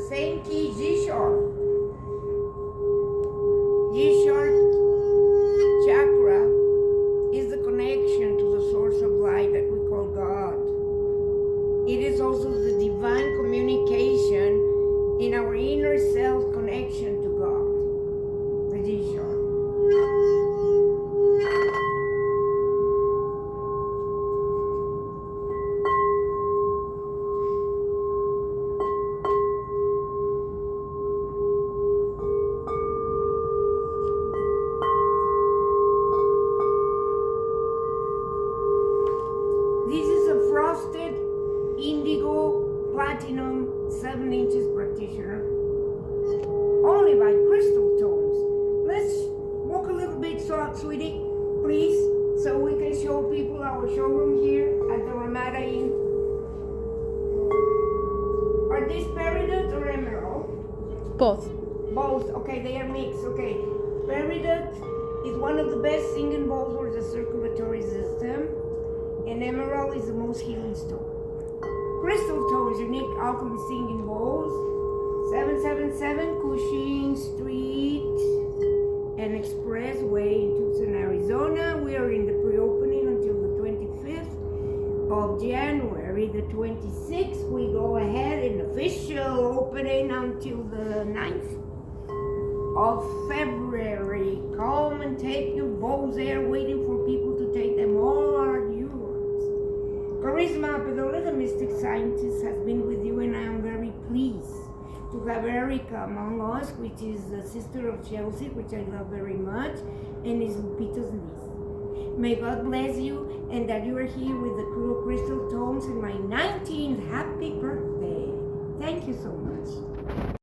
same key, G sharp. G sharp chakra is the connection to the source of light that we call God. It is also the divine communication in our inner self connection to God. The G sharp. This is a frosted indigo platinum 7 inches practitioner, only by crystal tones. Let's walk a little bit, sweetie, please, so we can show people our showroom here at the Ramada Inn. Are these peridot or emerald? Both. Both, okay, they are mixed, okay. Peridot is one of the best singing bowls for the circulatory system, and emerald is the most healing stone. Crystal tones, unique alchemy singing bowls, 777 Cushing Street and Expressway in Tucson, Arizona. We are in the pre-opening until the 25th of January. The 26th, we go ahead in official opening until the 9th of February. Come and take your bowls there, waiting for people to take them. All are yours. Karisma Appedole, the mystic scientist, has been with you, and I am very pleased to have Erica among us, which is the sister of Chelsea, which I love very much, and is Lupita's niece. May God bless you, and that you are here with the crew of Crystal Tones in my 19th happy birthday. Thank you so much.